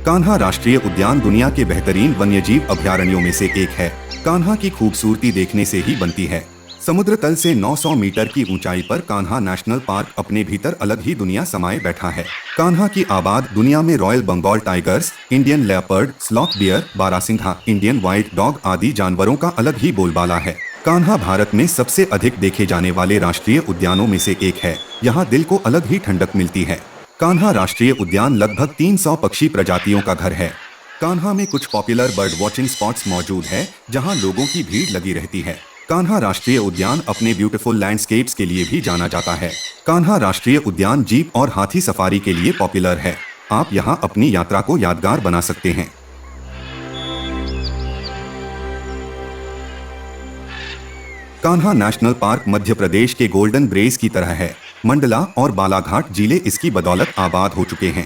कान्हा राष्ट्रीय उद्यान दुनिया के बेहतरीन वन्यजीव अभयारण्यों में से एक है। कान्हा की खूबसूरती देखने से ही बनती है। समुद्र तल से 900 मीटर की ऊंचाई पर कान्हा नेशनल पार्क अपने भीतर अलग ही दुनिया समाये बैठा है। कान्हा की आबाद दुनिया में royal Bengal tigers, Indian leopard, sloth bear, barasingha, Indian white dog आदि जानवरों का अलग ही बोलबाला है। कान्हा भारत में सबसे अधिक देखे जाने वाले राष्ट्रीय उद्यानों में से एक है। यहाँ दिल को अलग ही ठंडक मिलती है। कान्हा राष्ट्रीय उद्यान लगभग 300 पक्षी प्रजातियों का घर है। कान्हा में कुछ पॉपुलर बर्ड वॉचिंग स्पॉट्स मौजूद है, जहां लोगों की भीड़ लगी रहती है। कान्हा राष्ट्रीय उद्यान अपने ब्यूटीफुल लैंडस्केप्स के लिए भी जाना जाता है। कान्हा राष्ट्रीय उद्यान जीप और हाथी सफारी के लिए पॉपुलर है। आप यहां अपनी यात्रा को यादगार बना सकते हैं। कान्हा नेशनल पार्क मध्य प्रदेश के गोल्डन ब्रेस की तरह है। मंडला और बालाघाट जिले इसकी बदौलत आबाद हो चुके हैं।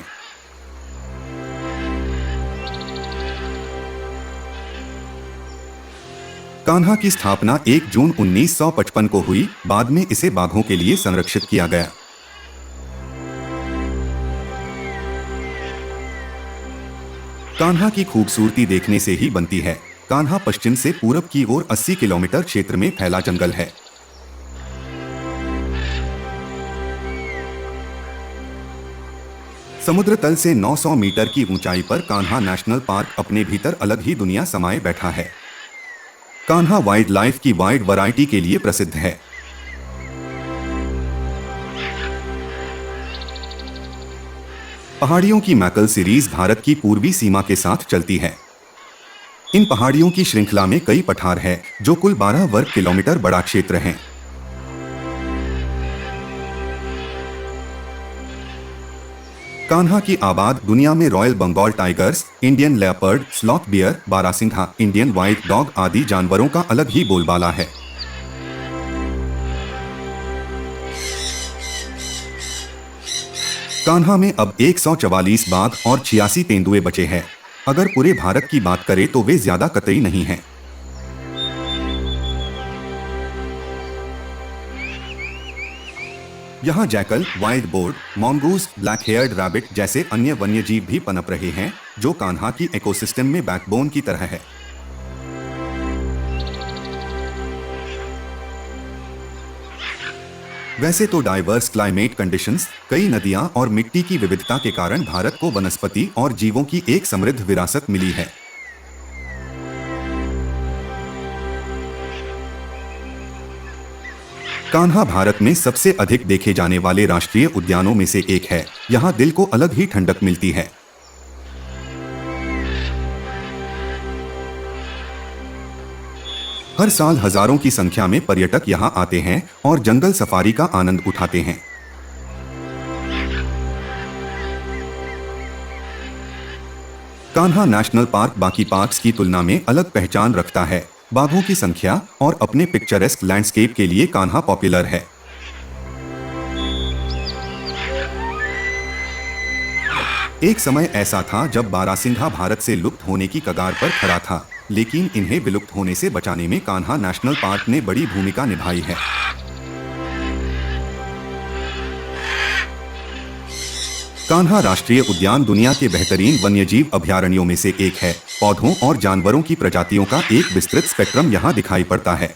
कान्हा की स्थापना 1 जून 1955 को हुई। बाद में इसे बाघों के लिए संरक्षित किया गया। कान्हा की खूबसूरती देखने से ही बनती है। कान्हा पश्चिम से पूरब की ओर 80 किलोमीटर क्षेत्र में फैला जंगल है। समुद्र तल से 900 मीटर की ऊंचाई पर कान्हा नेशनल पार्क अपने भीतर अलग ही दुनिया समाये बैठा है। कान्हा वाइल्ड लाइफ की वाइड वैरायटी के लिए प्रसिद्ध है। पहाड़ियों की मैकल सीरीज भारत की पूर्वी सीमा के साथ चलती है। इन पहाड़ियों की श्रृंखला में कई पठार है, जो कुल 12 वर्ग किलोमीटर बड़ा क्षेत्र है। कान्हा की आबाद दुनिया में royal Bengal tigers, Indian leopard, sloth bear, barasingha, Indian white dog आदि जानवरों का अलग ही बोलबाला है। कान्हा में अब 144 बाघ और 86 तेंदुए बचे हैं। अगर पूरे भारत की बात करें तो वे ज्यादा कतई नहीं हैं। यहाँ jackal, wild boar, mongoose, black heard rabbit जैसे अन्य वन्यजीव भी पनप रहे हैं, जो कान्हा की इकोसिस्टम में बैकबोन की तरह है। वैसे तो डाइवर्स क्लाइमेट कंडीशंस, कई नदियां और मिट्टी की विविधता के कारण भारत को वनस्पति और जीवों की एक समृद्ध विरासत मिली है। कान्हा भारत में सबसे अधिक देखे जाने वाले राष्ट्रीय उद्यानों में से एक है। यहाँ दिल को अलग ही ठंडक मिलती है। हर साल हजारों की संख्या में पर्यटक यहाँ आते हैं और जंगल सफारी का आनंद उठाते हैं। कान्हा नेशनल पार्क बाकी पार्क्स की तुलना में अलग पहचान रखता है। बाघों की संख्या और अपने पिक्चरेस्क लैंडस्केप के लिए कान्हा पॉपुलर है। एक समय ऐसा था जब बारासिंघा भारत से लुप्त होने की कगार पर खड़ा था, लेकिन इन्हें विलुप्त होने से बचाने में कान्हा नेशनल पार्क ने बड़ी भूमिका निभाई है। कान्हा राष्ट्रीय उद्यान दुनिया के बेहतरीन वन्यजीव अभयारण्यों में से एक है। पौधों और जानवरों की प्रजातियों का एक विस्तृत स्पेक्ट्रम यहाँ दिखाई पड़ता है।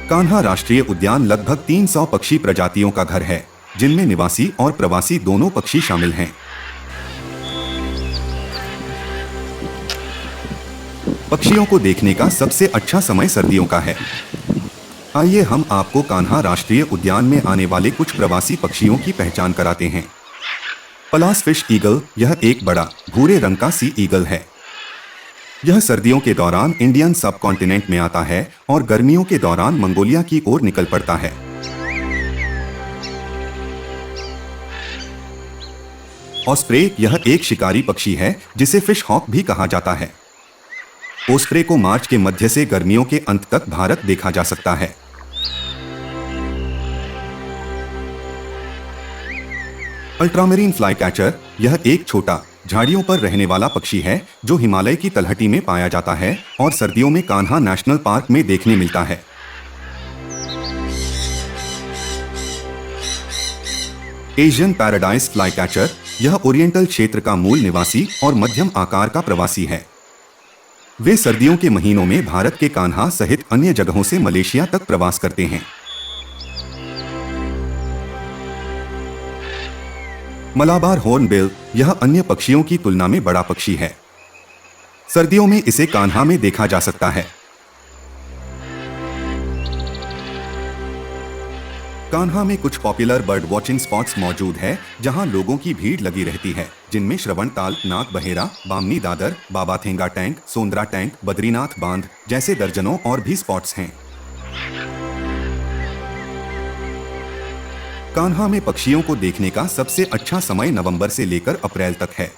कान्हा राष्ट्रीय उद्यान लगभग 300 पक्षी प्रजातियों का घर है, जिनमें निवासी और प्रवासी दोनों पक्षी शामिल हैं। पक्षियों को देखने का सबसे अच्छा समय सर्दियों का है। आइए हम आपको कान्हा राष्ट्रीय उद्यान में आने वाले कुछ प्रवासी पक्षियों की पहचान कराते हैं। पलास फिश ईगल, यह एक बड़ा भूरे रंग का सी ईगल है। यह सर्दियों के दौरान इंडियन सब कॉन्टिनेंट में आता है और गर्मियों के दौरान मंगोलिया की ओर निकल पड़ता है। ऑस्प्रे, यह एक शिकारी पक्षी है जिसे फिश हॉक भी कहा जाता है। ओस्प्रे को मार्च के मध्य से गर्मियों के अंत तक भारत देखा जा सकता है। अल्ट्रामेरीन फ्लाई कैचर, यह एक छोटा झाड़ियों पर रहने वाला पक्षी है जो हिमालय की तलहटी में पाया जाता है और सर्दियों में कान्हा नेशनल पार्क में देखने मिलता है। एशियन पैराडाइज फ्लाईकैचर, यह ओरिएंटल क्षेत्र का मूल निवासी और मध्यम आकार का प्रवासी है। वे सर्दियों के महीनों में भारत के कान्हा सहित अन्य जगहों से मलेशिया तक प्रवास करते हैं। मलाबार हॉर्नबिल, यह अन्य पक्षियों की तुलना में बड़ा पक्षी है। सर्दियों में इसे कान्हा में देखा जा सकता है। कान्हा में कुछ पॉपुलर बर्ड वॉचिंग स्पॉट्स मौजूद है जहां लोगों की भीड़ लगी रहती है, जिनमें श्रवणताल, नाग Bahera, Bamni Dadar, बाबाथेंगा tank, Sondra tank, Badrinath बांध जैसे दर्जनों और भी स्पॉट्स हैं। कान्हा में पक्षियों को देखने का सबसे अच्छा समय नवंबर से लेकर अप्रैल तक है।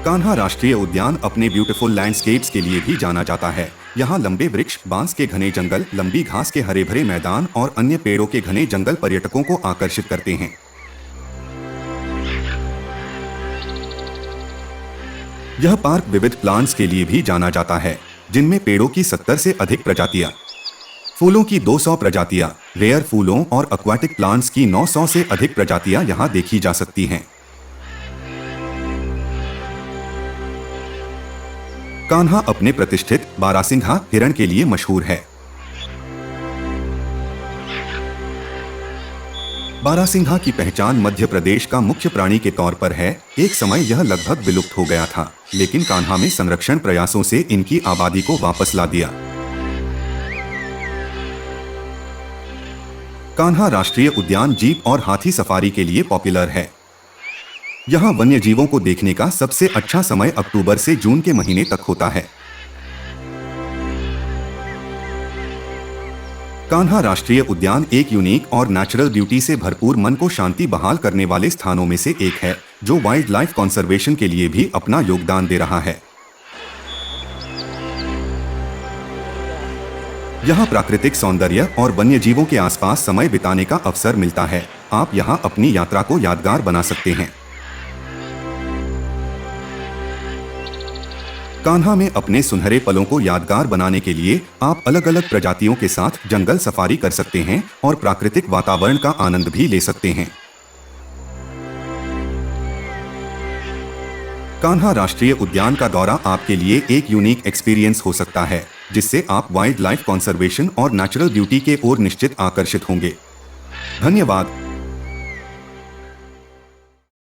कान्हा राष्ट्रीय उद्यान अपने ब्यूटीफुल लैंडस्केप्स के लिए भी जाना जाता है। यहाँ लंबे वृक्ष, बांस के घने जंगल, लंबी घास के हरे भरे मैदान और अन्य पेड़ों के घने जंगल पर्यटकों को आकर्षित करते हैं। यह पार्क विविध प्लांट्स के लिए भी जाना जाता है, जिनमें पेड़ों की 70 से अधिक प्रजातियां, फूलों की 200 प्रजातियां, रेयर फूलों और एक्वाटिक प्लांट्स की 900 से अधिक प्रजातियां यहां देखी जा सकती हैं। कान्हा अपने प्रतिष्ठित बारासिंघा हिरण के लिए मशहूर है। बारासिंघा की पहचान मध्य प्रदेश का मुख्य प्राणी के तौर पर है। एक समय यह लगभग विलुप्त हो गया था, लेकिन कान्हा में संरक्षण प्रयासों से इनकी आबादी को वापस ला दिया। कान्हा राष्ट्रीय उद्यान जीप और हाथी सफारी के लिए पॉपुलर है। यहाँ वन्य जीवों को देखने का सबसे अच्छा समय अक्टूबर से जून के महीने तक होता है। कान्हा राष्ट्रीय उद्यान एक यूनिक और नेचुरल ब्यूटी से भरपूर मन को शांति बहाल करने वाले स्थानों में से एक है, जो वाइल्ड लाइफ कंजर्वेशन के लिए भी अपना योगदान दे रहा है। यहाँ प्राकृतिक सौंदर्य और वन्य जीवों के आसपास समय बिताने का अवसर मिलता है। आप यहाँ अपनी यात्रा को यादगार बना सकते हैं। कान्हा में अपने सुनहरे पलों को यादगार बनाने के लिए आप अलग अलग प्रजातियों के साथ जंगल सफारी कर सकते हैं और प्राकृतिक वातावरण का आनंद भी ले सकते हैं। कान्हा राष्ट्रीय उद्यान का दौरा आपके लिए एक यूनिक एक्सपीरियंस हो सकता है, जिससे आप वाइल्ड लाइफ कंजर्वेशन और नेचुरल ब्यूटी के ओर निश्चित आकर्षित होंगे। धन्यवाद।